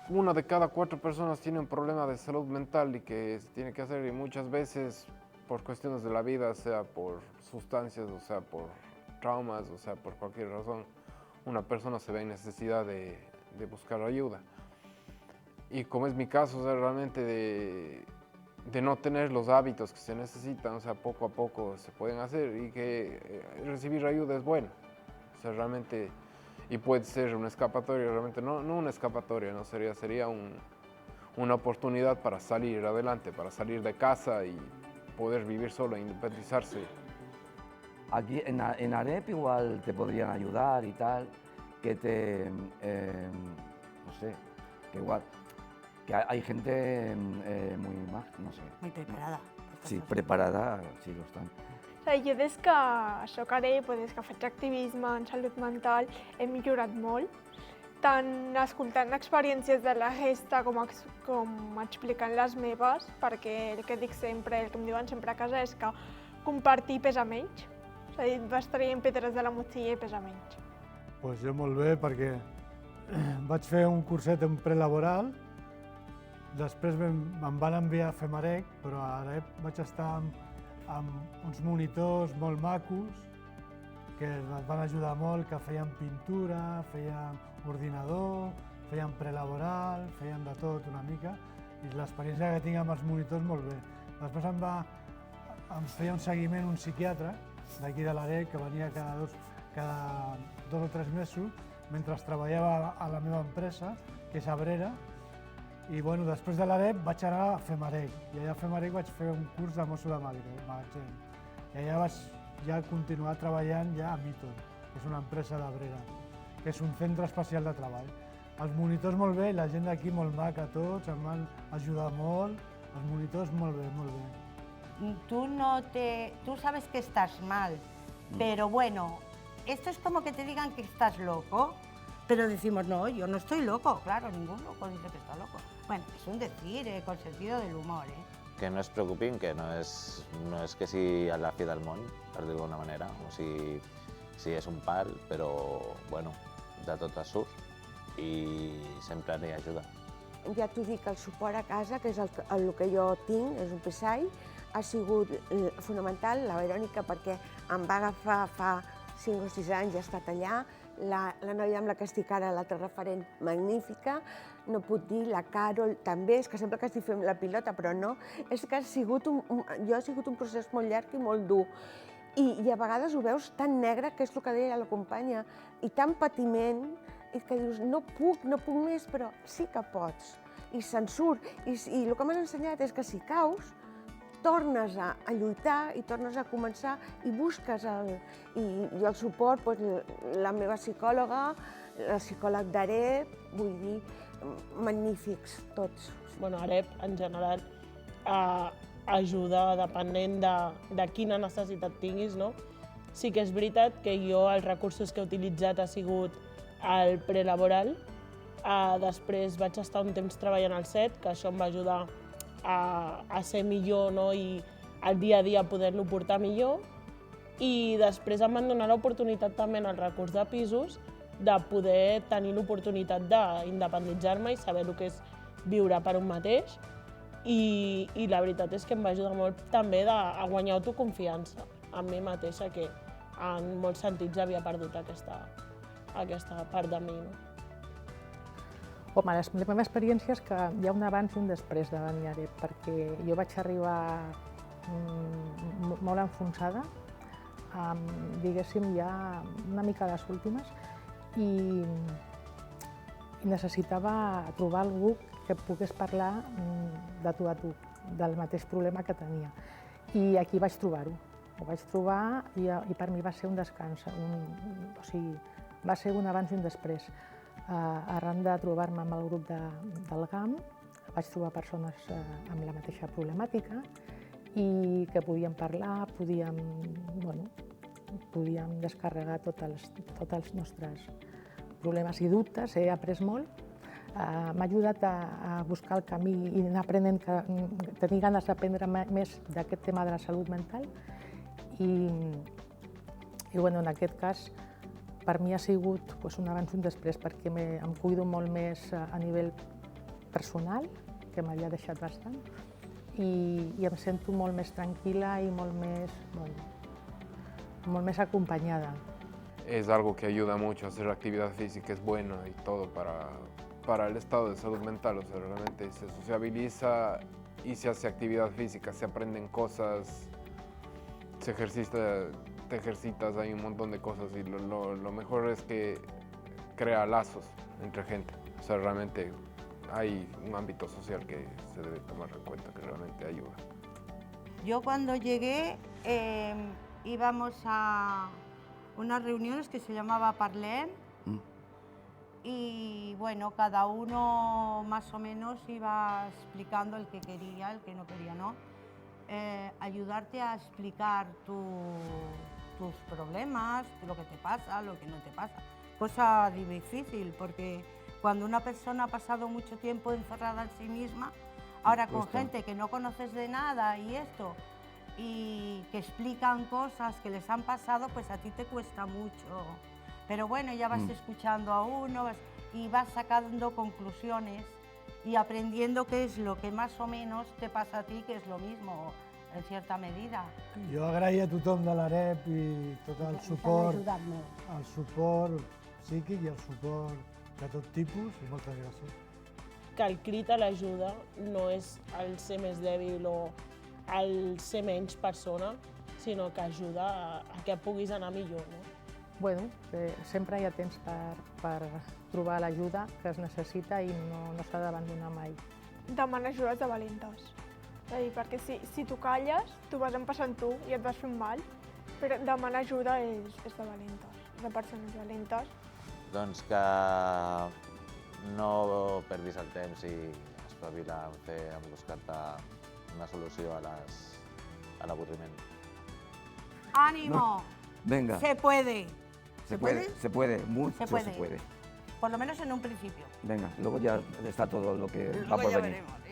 una de cada 4 personas tiene un problema de salud mental y que se tiene que hacer, y muchas veces por cuestiones de la vida, sea por sustancias, o sea por traumas, o sea por cualquier razón, una persona se ve en necesidad de buscar ayuda. Y como es mi caso, o sea, realmente de no tener los hábitos que se necesitan, o sea, poco a poco se pueden hacer, y que recibir ayuda es bueno, o sea, realmente, y puede ser una escapatoria, realmente no una escapatoria, no sería una oportunidad para salir adelante, para salir de casa y poder vivir solo, independizarse. Aquí en AREP igual te podrían ayudar y tal, que te, no sé, que igual, que hay gente muy más, no sé. Muy preparada. Sí, preparada, sí lo están. Jo des que soc AREP o des que faig activisme en salut mental he millorat molt, tant escoltant experiències de la resta com explicant les meves, perquè el que dic sempre, el que em diuen sempre a casa és que compartir pesa menys, és a dir, vas traient pedres de la motxilla i pesa menys. Pues jo molt bé, perquè vaig fer un curset en prelaboral, després em van enviar a fer Marec, però ara vaig estar amb uns monitors molt macos que ens van ajudar molt, que feien pintura, feien ordinador, feien prelaboral, feien de tot una mica, i l'experiència que tinc amb els monitors molt bé. Després em feia un seguiment un psiquiatre d'aquí de l'AREC, que venia cada 2 o 3 mesos, mentre treballava a la meva empresa, que és Abrera, i bueno, després de l'AREP vaig anar a FEMAREC, i allà a FEMAREC vaig fer un curs de mosso de magatzem, i allà vaig continuar treballant ja a Miton, que és una empresa d'Abrera, que és un centre especial de treball. Els monitors molt bé, la gent d'aquí molt maca tots, em van ajudar molt, els monitors molt bé, molt bé. Tú sabes que estás mal, pero bueno, esto es como que te digan que estás loco, pero decimos, no, yo no estoy loco, claro, ningún loco dice que está loco. Bueno, es un decir, con sentido del humor, Que no es preocupin, que no és que sigui a la fi del món, per dir-ho d'alguna manera, o sigui, sí, és un pal, però, bueno, de tot es surt i sempre n'hi ha ajuda. Ja t'ho dic, el suport a casa, que és el que jo tinc, és un pesall, ha sigut fonamental, la Verònica, perquè em va agafar fa 5 o 6 anys, ha estat allà, la noia amb la que estic ara, l'altra referent, magnífica, no puc dir, la Carol també, és que sembla que estic fent la pilota, però no, és que ha sigut un procés molt llarg i molt dur. I a vegades ho veus tan negre, que és el que deia la companya, i tan patiment, i que dius, no puc més, però sí que pots, i se'n surt. I el que m'han ensenyat és que si caus, tornes a lluitar i tornes a començar i busques el suport, la meva psicòloga, el psicòleg d'AREP, vull dir, magnífics tots. Bueno, AREP, en general, ajuda depenent de quina necessitat tinguis, no? Sí que és veritat que jo els recursos que he utilitzat ha sigut el prelaboral, després vaig estar un temps treballant al CET, que això em va ajudar a ser millor, no? I el dia a dia poder-lo portar millor, i després em van donar l'oportunitat també en el recurs de pisos de poder tenir l'oportunitat d'independitzar-me i saber el que és viure per un mateix, i la veritat és que em va ajudar molt també a guanyar autoconfiança en mi mateixa, que en molts sentits havia perdut aquesta part de mi. Home, la meva experiència és que hi ha un abans i un després de venir a AREP, perquè jo vaig arribar molt enfonsada, diguéssim, ja una mica a les últimes, i necessitava trobar algú que pogués parlar de tu a tu, del mateix problema que tenia. I aquí vaig trobar-ho. Ho vaig trobar i per mi va ser un descans, o sigui, va ser un abans i un després. Arran de trobar-me amb el grup del GAM, vaig trobar persones amb la mateixa problemàtica i que podíem parlar, podíem descarregar tots els nostres problemes i dubtes. He après molt, m'ha ajudat a buscar el camí i anar aprenent, tenir ganes d'aprendre més d'aquest tema de la salut mental. I en aquest cas, per mi ha sigut un abans i un després, perquè em cuido molt més a nivell personal, que m'havia deixat bastant, i em sento molt més tranquil·la i molt més acompanyada. Es algo que ayuda mucho, hacer actividad física es bueno y todo para el estado de salud mental, o sea, realmente se sociabiliza y se hace actividad física, se aprenden cosas, te ejercitas, hay un montón de cosas y lo mejor es que crea lazos entre gente, o sea, realmente hay un ámbito social que se debe tomar en cuenta que realmente ayuda. Yo cuando llegué íbamos a unas reuniones que se llamaba Parlem y bueno, cada uno más o menos iba explicando el que quería, el que no quería, ¿no? Ayudarte a explicar tus problemas, lo que te pasa, lo que no te pasa. Cosa difícil porque cuando una persona ha pasado mucho tiempo encerrada en sí misma, ahora con gente que no conoces de nada y esto, y que explican cosas que les han pasado, pues a ti te cuesta mucho. Pero bueno, ya vas escuchando a uno y vas sacando conclusiones y aprendiendo qué es lo que más o menos te pasa a ti, que es lo mismo en cierta medida. Jo agraïo a tothom de l'AREP i tot el suport psíquic i el suport de tot tipus i moltes gràcies. Que el crit a l'ajuda no és el ser més dèbil o el ser menys persona, sinó que ajuda a que puguis anar millor. No? Bueno, sempre hi ha temps per trobar l'ajuda que es necessita i no s'ha d'abandonar mai. Demana ajuda de valentes. És a dir, perquè si tu calles, tu vas empassant tu i et vas fent mal, però demanar ajuda és de valentes, de persones valentes. Doncs que no perdis el temps i espavila en buscar-te una solució a l'avorriment. ¡Ánimo! No. Venga. Se puede. Se puede, mucho Se puede. se puede. Por lo menos en un principio. Venga, luego ya está todo lo que va Luego por ya venir. veremos.